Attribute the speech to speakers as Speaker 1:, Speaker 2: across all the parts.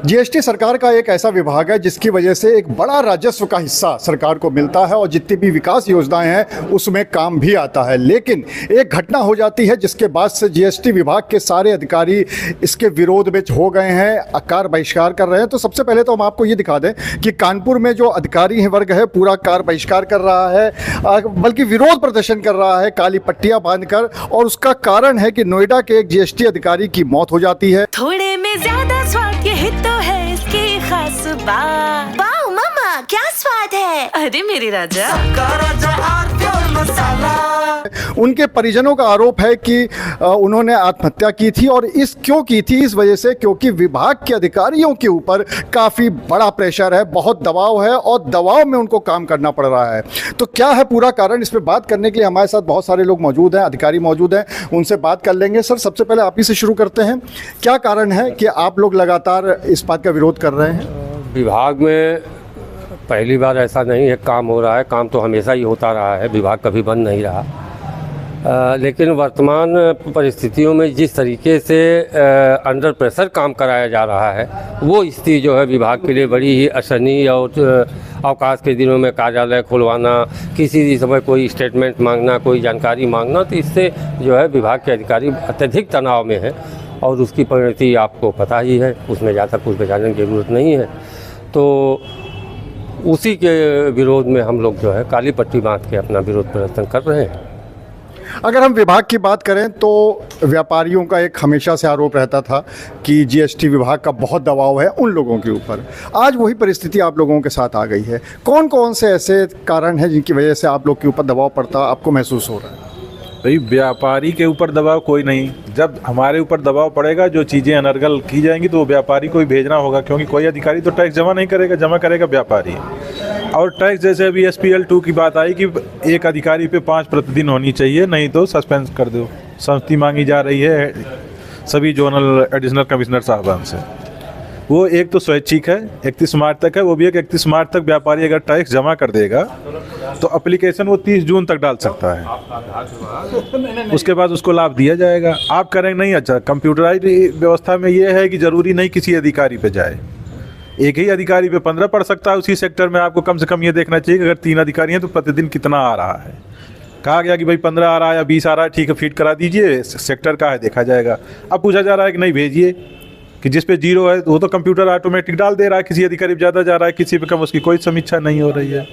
Speaker 1: GST सरकार का एक ऐसा विभाग है जिसकी वजह से एक बड़ा राजस्व का हिस्सा सरकार को मिलता है और जितनी भी विकास योजनाएं हैं उसमें काम भी आता है। लेकिन एक घटना हो जाती है जिसके बाद से जीएसटी विभाग के सारे अधिकारी इसके विरोध में हो गए हैं, कार बहिष्कार कर रहे हैं। तो सबसे पहले तो हम आपको ये दिखा दें कि कानपुर में जो अधिकारी वर्ग है पूरा कार बहिष्कार कर रहा है, बल्कि विरोध प्रदर्शन कर रहा है काली पट्टियां बांधकर, और उसका कारण है कि नोएडा के एक जीएसटी अधिकारी की मौत हो जाती है।
Speaker 2: थोड़े में ज्यादा स्वाद, यही तो है इसकी खास बात। वाओ मामा, क्या स्वाद है। अरे मेरे राजा,
Speaker 1: उनके परिजनों का आरोप है कि उन्होंने आत्महत्या की थी, और क्यों की थी, इस वजह से क्योंकि विभाग के अधिकारियों के ऊपर काफ़ी बड़ा प्रेशर है, बहुत दबाव है और दबाव में उनको काम करना पड़ रहा है। तो क्या है पूरा कारण, इस पर बात करने के लिए हमारे साथ बहुत सारे लोग मौजूद हैं, अधिकारी मौजूद हैं, उनसे बात कर लेंगे। सर, सबसे पहले आप ही से शुरू करते हैं। क्या कारण है कि आप लोग लगातार इस बात का विरोध कर रहे हैं?
Speaker 3: विभाग में पहली बार ऐसा नहीं है, काम हो रहा है, काम तो हमेशा ही होता रहा है, विभाग कभी बंद नहीं रहा। लेकिन वर्तमान परिस्थितियों में जिस तरीके से अंडर प्रेशर काम कराया जा रहा है वो स्थिति जो है विभाग के लिए बड़ी ही अशनीय, और अवकाश के दिनों में कार्यालय खुलवाना, किसी भी समय कोई स्टेटमेंट मांगना, कोई जानकारी मांगना, तो इससे जो है विभाग के अधिकारी अत्यधिक तनाव में है और उसकी परिणति आपको पता ही है, उसमें ज़्यादा कुछ बताने की ज़रूरत नहीं है। तो उसी के विरोध में हम लोग जो है काली पट्टी बांध के अपना विरोध प्रदर्शन कर रहे हैं।
Speaker 1: अगर हम विभाग की बात करें तो व्यापारियों का एक हमेशा से आरोप रहता था कि जीएसटी विभाग का बहुत दबाव है उन लोगों के ऊपर। आज वही परिस्थिति आप लोगों के साथ आ गई है। कौन कौन से ऐसे कारण हैं जिनकी वजह से आप लोग के ऊपर दबाव पड़ता आपको महसूस हो रहा है?
Speaker 4: भाई, व्यापारी के ऊपर दबाव कोई नहीं। जब हमारे ऊपर दबाव पड़ेगा, जो चीज़ें अनर्गल की जाएंगी तो वो व्यापारी को ही भेजना होगा, क्योंकि कोई अधिकारी तो टैक्स जमा नहीं करेगा, जमा करेगा व्यापारी। और टैक्स जैसे अभी SPL 2 की बात आई कि एक अधिकारी पे 5 प्रतिदिन होनी चाहिए, नहीं तो सस्पेंस कर दो। संस्ति मांगी जा रही है सभी जोनल एडिशनल कमिश्नर साहबान से। वो एक तो स्वैच्छिक है, 31 मार्च तक है, वो भी एक 31 मार्च तक व्यापारी अगर टैक्स जमा कर देगा तो एप्लीकेशन वो 30 जून तक डाल सकता है, उसके बाद उसको लाभ दिया जाएगा। आप करेंगे नहीं, अच्छा कंप्यूटराइज व्यवस्था में ये है कि ज़रूरी नहीं किसी अधिकारी पे जाए, एक ही अधिकारी पे 15 पड़ सकता है। उसी सेक्टर में आपको कम से कम ये देखना चाहिए कि अगर 3 अधिकारी हैं तो प्रतिदिन कितना आ रहा है। कहा गया कि भाई 15 आ रहा है या 20 आ रहा है, ठीक है, फीड करा दीजिए, सेक्टर का है देखा जाएगा। अब पूछा जा रहा है कि नहीं, भेजिए, कि जिस पे 0 है वो तो कंप्यूटर ऑटोमेटिक डाल दे रहा है, किसी अधिकारी पे ज़्यादा जा रहा है, किसी पे कम, उसकी कोई समीक्षा नहीं हो रही है।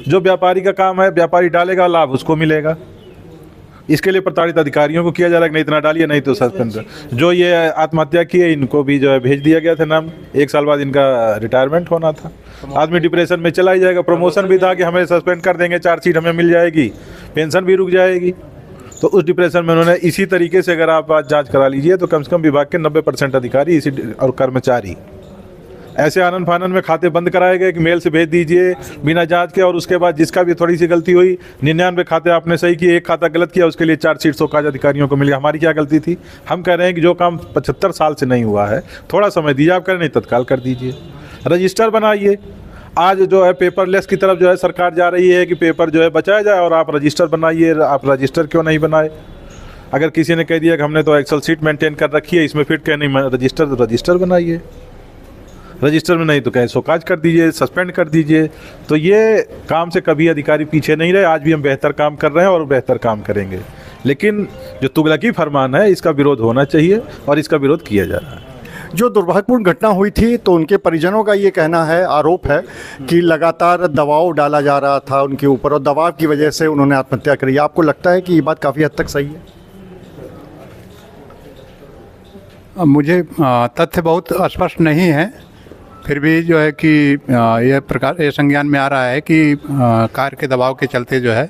Speaker 4: जो व्यापारी का काम है, व्यापारी डालेगा, लाभ उसको मिलेगा। इसके लिए प्रताड़ित अधिकारियों को किया जा रहा है कि नहीं इतना डालिए, नहीं तो सस्पेंड। जो ये आत्महत्या किए इनको भी जो है भेज दिया गया था नाम, 1 साल बाद इनका रिटायरमेंट होना था। आदमी डिप्रेशन में चला ही जाएगा। प्रमोशन भी था कि हमें सस्पेंड कर देंगे, चार्जशीट हमें मिल जाएगी, पेंशन भी रुक जाएगी। तो उस डिप्रेशन में उन्होंने इसी तरीके से अगर आप आज जाँच करा लीजिए तो कम से कम विभाग के 90% अधिकारी इसी और कर्मचारी ऐसे आनंद फानन में खाते बंद कराए गए कि मेल से भेज दीजिए बिना जांच के, और उसके बाद जिसका भी थोड़ी सी गलती हुई, 99 खाते आपने सही किए, एक खाता गलत किया, उसके लिए चार्जशीट 100 काज अधिकारियों को मिल गया। हमारी क्या गलती थी? हम कह रहे हैं कि जो काम 75 साल से नहीं हुआ है, थोड़ा समय दीजिए, आप करें नहीं तत्काल कर दीजिए, रजिस्टर बनाइए। आज जो है पेपरलेस की तरफ जो है सरकार जा रही है कि पेपर जो है बचाया जाए और आप रजिस्टर बनाइए। आप रजिस्टर क्यों नहीं बनाए? अगर किसी ने कह दिया कि हमने तो एक्सेल सीट मेंटेन कर रखी है, इसमें फिट क्या नहीं, रजिस्टर बनाइए। रजिस्टर में नहीं तो कहें शोकाज कर दीजिए, सस्पेंड कर दीजिए। तो ये काम से कभी अधिकारी पीछे नहीं रहे। आज भी हम बेहतर काम कर रहे हैं और बेहतर काम करेंगे, लेकिन जो तुगलकी फरमान है इसका विरोध होना चाहिए और इसका विरोध किया जा रहा है।
Speaker 1: जो दुर्भाग्यपूर्ण घटना हुई थी तो उनके परिजनों का ये कहना है, आरोप है कि लगातार दबाव डाला जा रहा था उनके ऊपर और दबाव की वजह से उन्होंने आत्महत्या करी। आपको लगता है कि ये बात काफ़ी हद तक सही है?
Speaker 5: मुझे तथ्य बहुत स्पष्ट नहीं है, फिर भी जो है कि ये संज्ञान में आ रहा है कि कार्य के दबाव के चलते जो है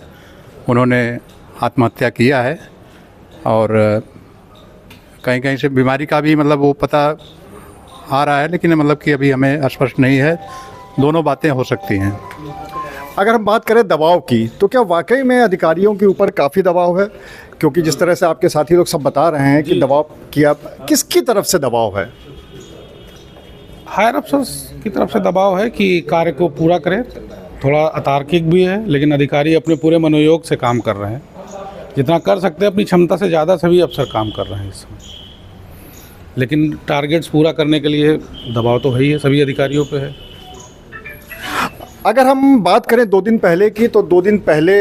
Speaker 5: उन्होंने आत्महत्या किया है। और कहीं कहीं से बीमारी का भी मतलब वो पता आ रहा है, लेकिन मतलब कि अभी हमें स्पष्ट नहीं है। दोनों बातें हो सकती हैं।
Speaker 1: अगर हम बात करें दबाव की, तो क्या वाकई में अधिकारियों के ऊपर काफ़ी दबाव है? क्योंकि जिस तरह से आपके साथी लोग सब बता रहे हैं कि दबाव किया, किसकी तरफ से दबाव है?
Speaker 6: हायर अफसर्स की तरफ से दबाव है कि कार्य को पूरा करें। थोड़ा अतार्किक भी है, लेकिन अधिकारी अपने पूरे मनोयोग से काम कर रहे हैं। जितना कर सकते हैं अपनी क्षमता से ज़्यादा सभी अफसर काम कर रहे हैं इस समय। लेकिन टारगेट्स पूरा करने के लिए दबाव तो है ही है, सभी अधिकारियों पे है।
Speaker 1: अगर हम बात करें 2 दिन पहले की, तो 2 दिन पहले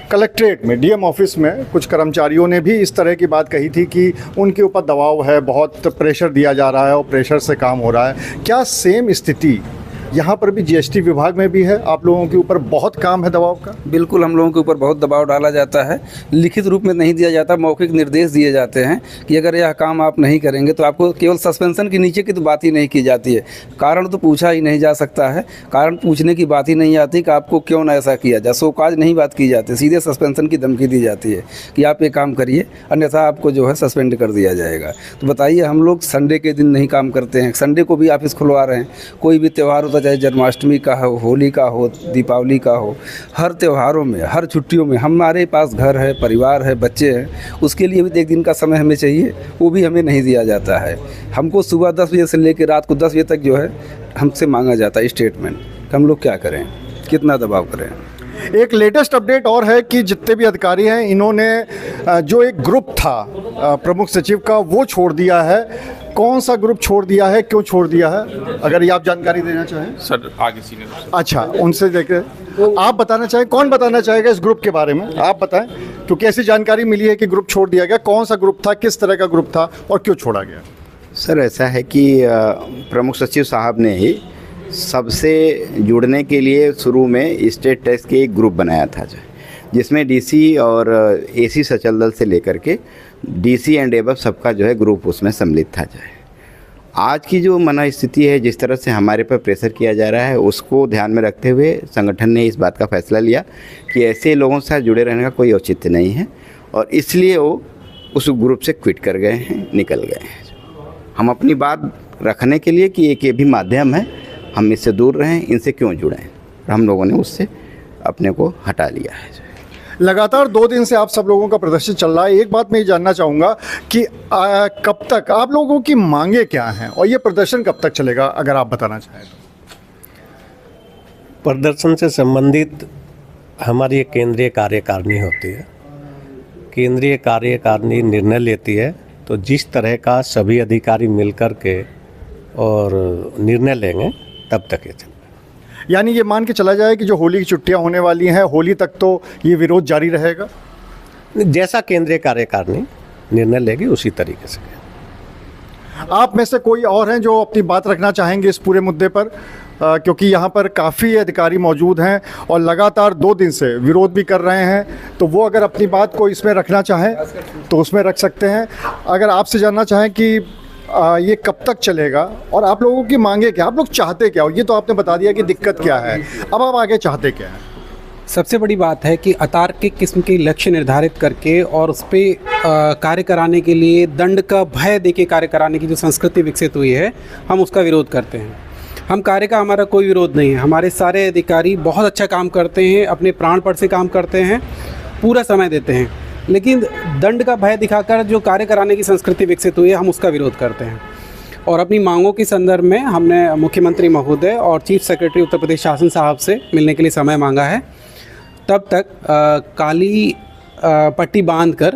Speaker 1: कलेक्ट्रेट में डीएम ऑफिस में कुछ कर्मचारियों ने भी इस तरह की बात कही थी कि उनके ऊपर दबाव है, बहुत प्रेशर दिया जा रहा है और प्रेशर से काम हो रहा है। क्या सेम स्थिति यहाँ पर भी जीएसटी विभाग में भी है? आप लोगों के ऊपर बहुत काम है दबाव का?
Speaker 7: बिल्कुल, हम लोगों के ऊपर बहुत दबाव डाला जाता है। लिखित रूप में नहीं दिया जाता, मौखिक निर्देश दिए जाते हैं कि अगर यह काम आप नहीं करेंगे तो आपको केवल सस्पेंशन के नीचे की तो बात ही नहीं की जाती है, कारण तो पूछा ही नहीं जा सकता है, कारण पूछने की बात ही नहीं आती कि आपको क्यों ना ऐसा किया जाए। शोकाज नहीं बात की जाती, सीधे सस्पेंशन की धमकी दी जाती है कि आप ये काम करिए, अन्यथा आपको जो है सस्पेंड कर दिया जाएगा। तो बताइए, हम लोग संडे के दिन नहीं काम करते हैं, संडे को भी ऑफिस खुलवा रहे हैं। कोई भी त्यौहार होता, चाहे जन्माष्टमी का हो, होली का हो, दीपावली का हो, हर त्योहारों में, हर छुट्टियों में हमारे पास घर है, परिवार है, बच्चे हैं, उसके लिए भी 1 दिन का समय हमें चाहिए, वो भी हमें नहीं दिया जाता है। हमको सुबह 10 बजे से लेकर रात को 10 बजे तक जो है हमसे मांगा जाता है स्टेटमेंट। हम लोग क्या करें, कितना दबाव करें।
Speaker 1: एक लेटेस्ट अपडेट और है कि जितने भी अधिकारी हैं, इन्होंने जो एक ग्रुप था प्रमुख सचिव का, वो छोड़ दिया है। कौन सा ग्रुप छोड़ दिया है, क्यों छोड़ दिया है, अगर ये आप जानकारी देना चाहें?
Speaker 8: सर आगे सीनियर।
Speaker 1: अच्छा, उनसे देखें, आप बताना चाहें, कौन बताना चाहेगा इस ग्रुप के बारे में? आप बताएं, क्योंकि ऐसी जानकारी मिली है कि ग्रुप छोड़ दिया गया। कौन सा ग्रुप था, किस तरह का ग्रुप था और क्यों छोड़ा गया?
Speaker 9: सर ऐसा है कि प्रमुख सचिव साहब ने ही सबसे जुड़ने के लिए शुरू में स्टेट टैक्स के एक ग्रुप बनाया था, जिसमें डीसी और एसी सचल दल से लेकर के डीसी एंड एबव सबका जो है ग्रुप उसमें सम्मिलित था। आज की जो मना स्थिति है, जिस तरह से हमारे पर प्रेशर किया जा रहा है, उसको ध्यान में रखते हुए संगठन ने इस बात का फैसला लिया कि ऐसे लोगों से जुड़े रहने का कोई औचित्य नहीं है, और इसलिए वो उस ग्रुप से क्विट कर गए हैं, निकल गए हैं। हम अपनी बात रखने के लिए कि एक ये भी माध्यम है, हम इससे दूर रहें, इनसे क्यों जुड़ें, हम लोगों ने उससे अपने को हटा लिया है।
Speaker 1: लगातार 2 दिन से आप सब लोगों का प्रदर्शन चल रहा है। एक बात मैं ये जानना चाहूँगा कि कब तक आप लोगों की मांगे क्या हैं और ये प्रदर्शन कब तक चलेगा, अगर आप बताना चाहें तो?
Speaker 10: प्रदर्शन से संबंधित हमारी एक केंद्रीय कार्यकारिणी होती है। केंद्रीय कार्यकारिणी निर्णय लेती है, तो जिस तरह का सभी अधिकारी मिलकर के और निर्णय लेंगे तब तक ये चलेगा।
Speaker 1: यानी ये मान के चला जाए कि जो होली की छुट्टियां होने वाली हैं, होली तक तो ये विरोध जारी रहेगा?
Speaker 10: जैसा केंद्रीय कार्यकारिणी निर्णय लेगी उसी तरीके से।
Speaker 1: आप में से कोई और हैं जो अपनी बात रखना चाहेंगे इस पूरे मुद्दे पर? क्योंकि यहाँ पर काफ़ी अधिकारी मौजूद हैं और लगातार 2 दिन से विरोध भी कर रहे हैं, तो वो अगर अपनी बात को इसमें रखना चाहें तो उसमें रख सकते हैं। अगर आपसे जानना चाहें कि ये कब तक चलेगा और आप लोगों की मांगे क्या, आप लोग चाहते क्या हो, ये तो आपने बता दिया कि दिक्कत क्या है, अब आप आगे चाहते क्या हैं?
Speaker 11: सबसे बड़ी बात है कि अतार्किक किस्म के लक्ष्य निर्धारित करके और उस पर कार्य कराने के लिए दंड का भय देके कार्य कराने की जो संस्कृति विकसित हुई है, हम उसका विरोध करते हैं। हम कार्य का हमारा कोई विरोध नहीं है, हमारे सारे अधिकारी बहुत अच्छा काम करते हैं, अपने प्राणपण से काम करते हैं, पूरा समय देते हैं, लेकिन दंड का भय दिखाकर जो कार्य कराने की संस्कृति विकसित हुई है, हम उसका विरोध करते हैं। और अपनी मांगों के संदर्भ में हमने मुख्यमंत्री महोदय और चीफ सेक्रेटरी उत्तर प्रदेश शासन साहब से मिलने के लिए समय मांगा है। तब तक काली पट्टी बांधकर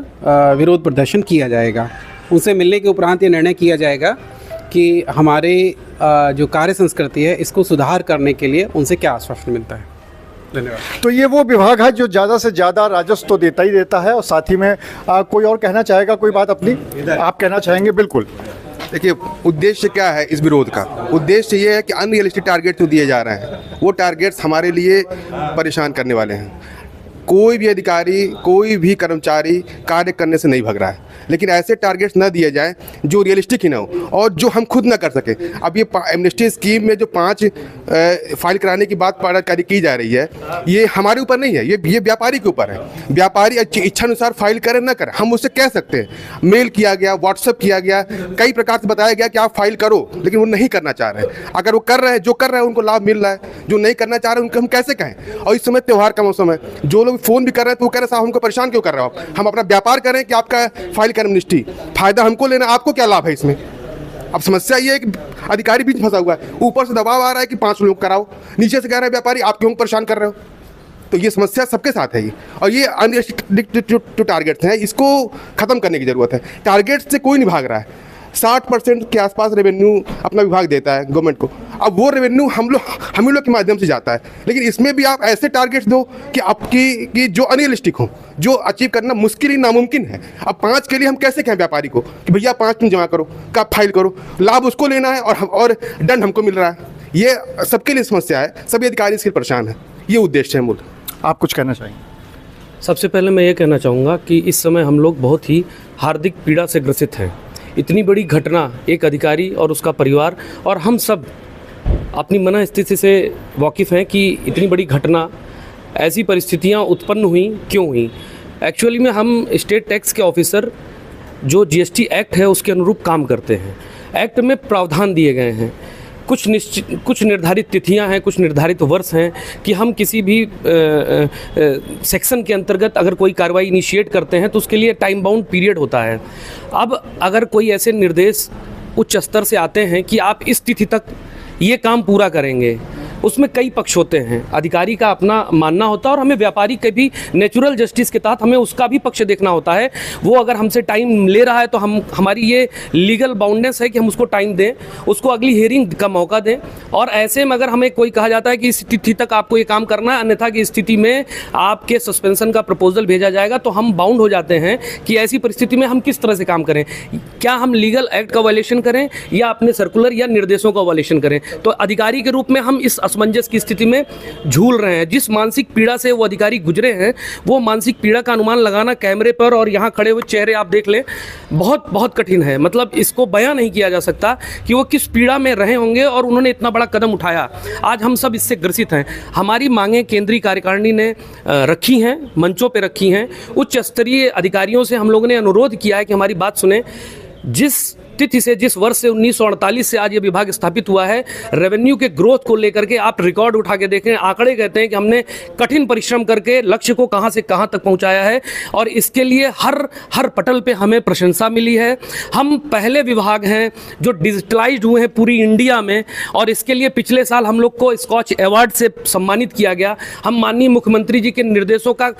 Speaker 11: विरोध प्रदर्शन किया जाएगा। उनसे मिलने के उपरांत ये निर्णय किया जाएगा कि हमारे जो कार्य संस्कृति है, इसको सुधार करने के लिए उनसे क्या आश्वासन मिलता है। धन्यवाद।
Speaker 1: तो ये वो विभाग है जो ज़्यादा से ज़्यादा राजस्व तो देता ही देता है, और साथ ही में कोई और कहना चाहेगा कोई बात अपनी? आप कहना चाहेंगे? बिल्कुल।
Speaker 12: देखिए, उद्देश्य क्या है इस विरोध का? उद्देश्य ये है कि अनरियलिस्टिक टारगेट जो दिए जा रहे हैं, वो टारगेट्स हमारे लिए परेशान करने वाले हैं। कोई भी अधिकारी, कोई भी कर्मचारी कार्य करने से नहीं भग रहा है, लेकिन ऐसे टारगेट्स न दिए जाएं जो रियलिस्टिक ही ना हो और जो हम खुद ना कर सकें। अब ये एमनेस्टी स्कीम में जो 5 फाइल कराने की बात की जा रही है, ये हमारे ऊपर नहीं है, ये व्यापारी के ऊपर है। व्यापारी इच्छानुसार फाइल करें ना करें, हम उससे कह सकते हैं। मेल किया गया, व्हाट्सअप किया गया, कई प्रकार से बताया गया कि आप फाइल करो, लेकिन वो नहीं करना चाह रहे हैं। अगर वो कर रहे हैं, जो कर रहे हैं उनको लाभ मिल रहा है, जो नहीं करना चाह रहे हैं उनको हम कैसे कहें? और इस समय त्यौहार का मौसम है, जो लोग फ़ोन भी कर रहे हैं तो वो कह रहे हैं साहब हमको परेशान क्यों कर रहे हो आप, हम अपना व्यापार करें कि आपका फाइल कर एमनेस्टी, फायदा हमको लेना, आपको क्या लाभ है इसमें? अब समस्या ये है कि अधिकारी बीच फंसा हुआ है, ऊपर से दबाव आ रहा है कि 5 लोग कराओ, नीचे से कह रहे हैं व्यापारी आप क्यों परेशान कर रहे हो। तो ये समस्या सबके साथ है, और ये अनरियलिस्टिक टारगेट्स हैं, इसको ख़त्म करने की ज़रूरत है। टारगेट से कोई नहीं भाग रहा है, 60% के आसपास रेवेन्यू अपना विभाग देता है गवर्नमेंट को। अब वो रेवेन्यू हम लोग के माध्यम से जाता है, लेकिन इसमें भी आप ऐसे टारगेट्स दो कि आपकी कि जो अनरियलिस्टिक हो, जो अचीव करना मुश्किल ही नामुमकिन है। अब 5 के लिए हम कैसे कहें व्यापारी को कि भैया 5 तुम जमा करो, कब फाइल करो, लाभ उसको लेना है और दंड हमको मिल रहा है। ये सबके लिए समस्या है, सभी अधिकारी इसके परेशान है। ये उद्देश्य है मूल।
Speaker 1: आप कुछ कहना चाहेंगे?
Speaker 8: सबसे पहले मैं ये कहना चाहूँगा कि इस समय हम लोग बहुत ही हार्दिक पीड़ा से ग्रसित हैं। इतनी बड़ी घटना, एक अधिकारी और उसका परिवार और हम सब अपनी मन स्थिति से वाकिफ़ हैं कि इतनी बड़ी घटना, ऐसी परिस्थितियाँ उत्पन्न हुई क्यों हुई। एक्चुअली में हम स्टेट टैक्स के ऑफिसर जो जीएसटी एक्ट है उसके अनुरूप काम करते हैं। एक्ट में प्रावधान दिए गए हैं, कुछ निर्धारित तिथियां हैं, कुछ निर्धारित वर्ष हैं कि हम किसी भी सेक्शन के अंतर्गत अगर कोई कार्रवाई इनिशिएट करते हैं तो उसके लिए टाइम बाउंड पीरियड होता है। अब अगर कोई ऐसे निर्देश उच्च स्तर से आते हैं कि आप इस तिथि तक ये काम पूरा करेंगे, उसमें कई पक्ष होते हैं। अधिकारी का अपना मानना होता है और हमें व्यापारी के भी नेचुरल जस्टिस के तहत हमें उसका भी पक्ष देखना होता है। वो अगर हमसे टाइम ले रहा है तो हमारी ये लीगल बाउंडेंस है कि हम उसको टाइम दें, उसको अगली हियरिंग का मौका दें। और ऐसे में अगर हमें कोई कहा जाता है कि इस तिथि तक आपको ये काम करना है, अन्यथा की स्थिति में आपके सस्पेंशन का प्रपोजल भेजा जाएगा, तो हम बाउंड हो जाते हैं कि ऐसी परिस्थिति में हम किस तरह से काम करें। क्या हम लीगल एक्ट का वायलेशन करें या अपने सर्कुलर या निर्देशों का वायलेशन करें। तो अधिकारी के रूप में हम इस असमंजस की स्थिति में झूल रहे हैं। जिस मानसिक पीड़ा से वो अधिकारी गुजरे हैं, वो मानसिक पीड़ा का अनुमान लगाना कैमरे पर और यहाँ खड़े हुए चेहरे आप देख लें, बहुत बहुत कठिन है। मतलब इसको बयां नहीं किया जा सकता कि वो किस पीड़ा में रहे होंगे और उन्होंने इतना बड़ा कदम उठाया। आज हम सब इससे ग्रसित हैं। हमारी मांगें केंद्रीय कार्यकारिणी ने रखी हैं, मंचों पर रखी हैं। उच्च स्तरीय अधिकारियों से हम लोगों ने अनुरोध किया है कि हमारी बात सुने। जिस तिथि से, जिस वर्ष से 1948 से आज ये विभाग स्थापित हुआ है, रेवेन्यू के ग्रोथ को लेकर के आप रिकॉर्ड उठा के देखें, आंकड़े कहते हैं कि हमने कठिन परिश्रम करके लक्ष्य को कहां से कहां तक पहुंचाया है और इसके लिए हर पटल पे हमें प्रशंसा मिली है। हम पहले विभाग हैं जो डिजिटलाइज्ड हुए हैं पूरी इंडिया में और इसके लिए पिछले साल हम लोग को स्कॉच अवार्ड से सम्मानित किया गया। हम माननीय मुख्यमंत्री जी के निर्देशों का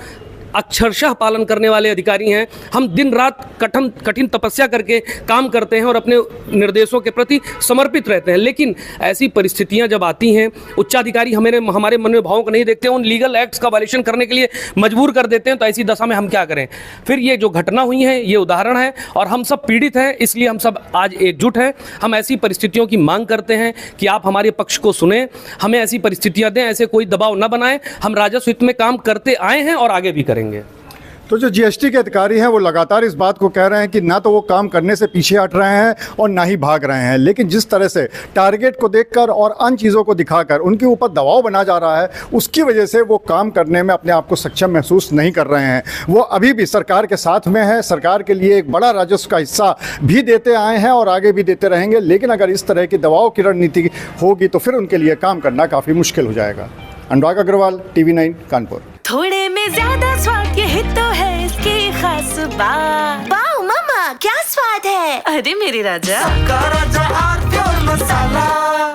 Speaker 8: अक्षरशः पालन करने वाले अधिकारी हैं। हम दिन रात कठिन तपस्या करके काम करते हैं और अपने निर्देशों के प्रति समर्पित रहते हैं। लेकिन ऐसी परिस्थितियां जब आती हैं, उच्चाधिकारी हमारे मनोभावों को नहीं देखते, उन लीगल एक्ट्स का वायलेशन करने के लिए मजबूर कर देते हैं। तो ऐसी दशा में हम क्या करें। फिर ये जो घटना हुई है ये उदाहरण है और हम सब पीड़ित हैं, इसलिए हम सब आज एकजुट हैं। हम ऐसी परिस्थितियों की मांग करते हैं कि आप हमारे पक्ष को सुने, हमें ऐसी परिस्थितियां दें, ऐसे कोई दबाव न बनाएं। हम राजस्व हित में काम करते आए हैं और आगे भी करेंगे।
Speaker 1: तो जो जीएसटी के अधिकारी हैं वो लगातार इस बात को कह रहे हैं कि ना तो वो काम करने से पीछे हट रहे हैं और ना ही भाग रहे हैं, लेकिन जिस तरह से टारगेट को देखकर और अन्य चीज़ों को दिखाकर उनके ऊपर दबाव बना जा रहा है, उसकी वजह से वो काम करने में अपने आप को सक्षम महसूस नहीं कर रहे हैं। वो अभी भी सरकार के साथ में है, सरकार के लिए एक बड़ा राजस्व का हिस्सा भी देते आए हैं और आगे भी देते रहेंगे। लेकिन अगर इस तरह की दबाव की रणनीति होगी तो फिर उनके लिए काम करना काफ़ी मुश्किल हो जाएगा। अनुराग अग्रवाल, TV9 कानपुर।
Speaker 2: थोड़े में ज्यादा स्वाद, ये तो है इसकी खास बात। वाओ मम्मा, क्या स्वाद है। अरे मेरे राजा,
Speaker 13: सबका राजा आर प्योर मसाला।